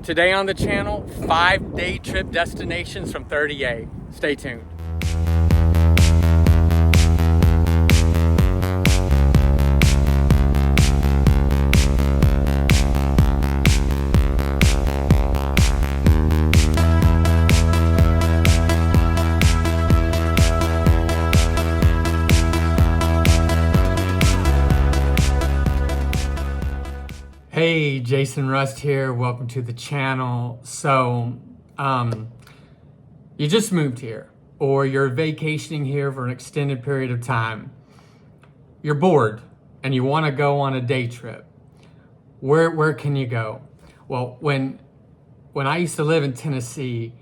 Today on the channel, 5 day trip destinations from 30A. Stay tuned. Hey, Jason Rust here. Welcome to the channel. So, you just moved here or you're vacationing here for an extended period of time. You're bored and you want to go on a day trip. Where can you go? Well, when I used to live in Tennessee,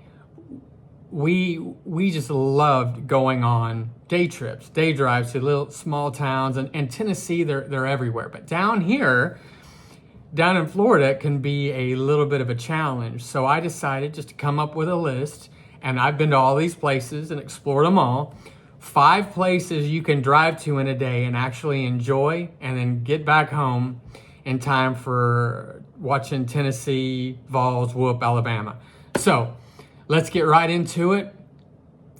we just loved going on day trips, day drives to little small towns, and Tennessee, they're everywhere. But down here, down in Florida, it can be a little bit of a challenge. So I decided just to come up with a list, and I've been to all these places and explored them all. 5 places you can drive to in a day and actually enjoy and then get back home in time for watching Tennessee Vols whoop Alabama. So let's get right into it.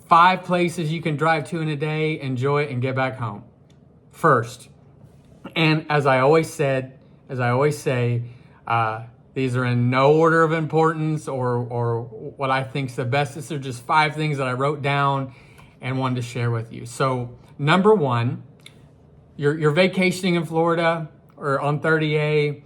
5 places you can drive to in a day, enjoy it, and get back home. First, and as I always say, these are in no order of importance or what I think is the best. These are just 5 things that I wrote down and wanted to share with you. So number 1, you're vacationing in Florida or on 30A.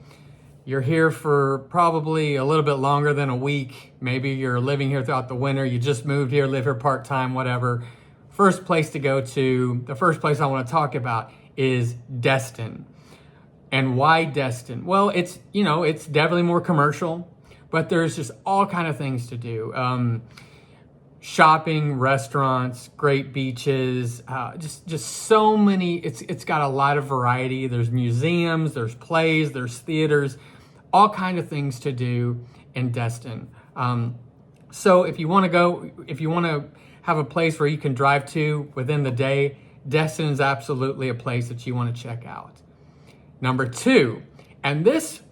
You're here for probably a little bit longer than a week. Maybe you're living here throughout the winter. You just moved here, live here part-time, whatever. First place to go to, the first place I want to talk about is Destin. And why Destin? Well, it's definitely more commercial, but there's just all kind of things to do. Shopping, restaurants, great beaches, just so many. It's got a lot of variety. There's museums, there's plays, there's theaters, all kind of things to do in Destin. So if you want to have a place where you can drive to within the day, Destin is absolutely a place that you want to check out. Number 2, and this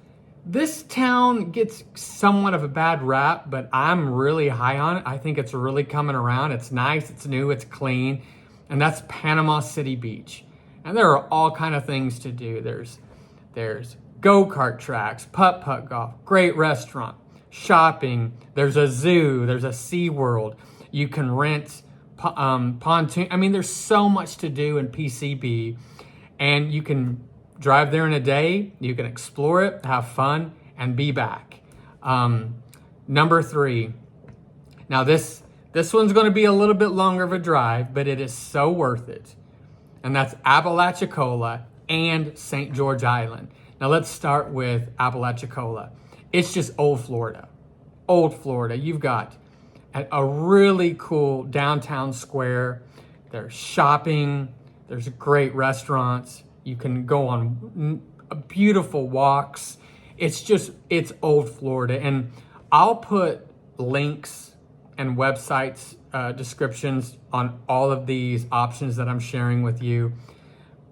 town gets somewhat of a bad rap, but I'm really high on it. I think it's really coming around. It's nice, it's new, it's clean, and that's Panama City Beach. And there are all kind of things to do. There's go-kart tracks, putt-putt golf, great restaurant, shopping. There's a zoo, there's a SeaWorld. You can rent pontoon. I mean, there's so much to do in PCB, and you can drive there in a day, you can explore it, have fun, and be back. Number 3. Now this one's going to be a little bit longer of a drive, but it is so worth it. And that's Apalachicola and St. George Island. Now let's start with Apalachicola. It's just old Florida. Old Florida. You've got a really cool downtown square. There's shopping. There's great restaurants. You can go on beautiful walks. It's old Florida. And I'll put links and websites, descriptions on all of these options that I'm sharing with you.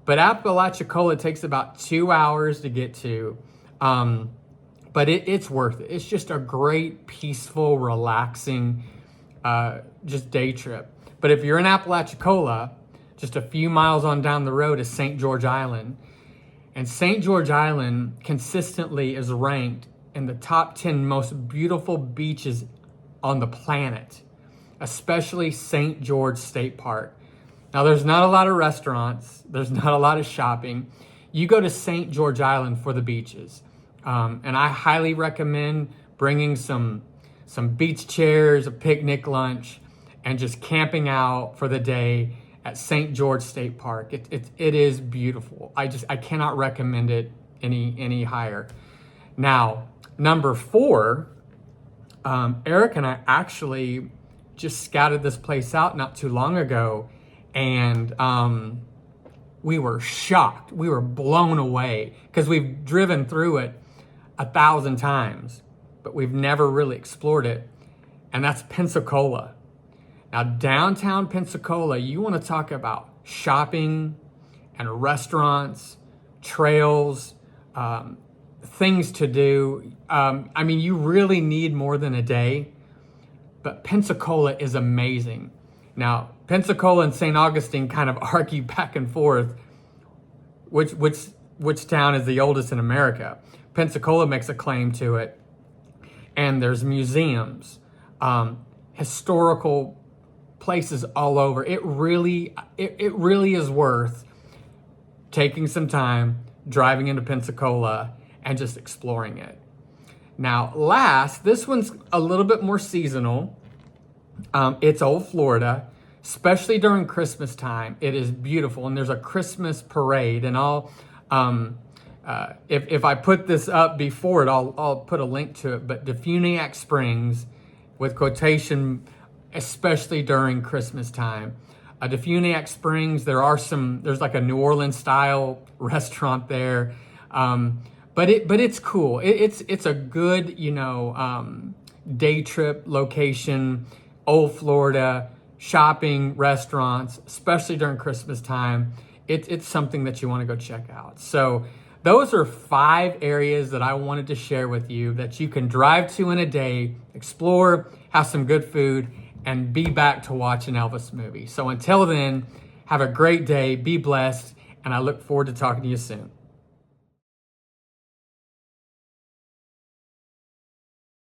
But Apalachicola takes about 2 hours to get to. But it's worth it. It's just a great, peaceful, relaxing, just day trip. But if you're in Apalachicola, just a few miles on down the road is St. George Island. And St. George Island consistently is ranked in the top 10 most beautiful beaches on the planet, especially St. George State Park. Now, there's not a lot of restaurants. There's not a lot of shopping. You go to St. George Island for the beaches. And I highly recommend bringing some beach chairs, a picnic lunch, and just camping out for the day at St. George State Park. It is beautiful. I cannot recommend it any higher. Now, number 4, Eric and I actually just scouted this place out not too long ago, and we were shocked. We were blown away because we've driven through it 1,000 times, but we've never really explored it, and that's Pensacola. Now, downtown Pensacola, you want to talk about shopping and restaurants, trails, things to do. I mean, you really need more than a day, but Pensacola is amazing. Now, Pensacola and St. Augustine kind of argue back and forth which town is the oldest in America. Pensacola makes a claim to it, and there's museums, historical places all over. It really is worth taking some time, driving into Pensacola, and just exploring it. Now, this one's a little bit more seasonal. It's Old Florida, especially during Christmas time. It is beautiful, and there's a Christmas parade, and if I put this up before it, I'll put a link to it. But Defuniak Springs, with quotation, especially during Christmas time. Defuniak Springs, there's like a New Orleans style restaurant there, but it's cool. It's a good day trip location. Old Florida, shopping, restaurants, especially during Christmas time. It's something that you want to go check out. So those are 5 areas that I wanted to share with you that you can drive to in a day, explore, have some good food, and be back to watch an Elvis movie. So until then, have a great day, be blessed, and I look forward to talking to you soon.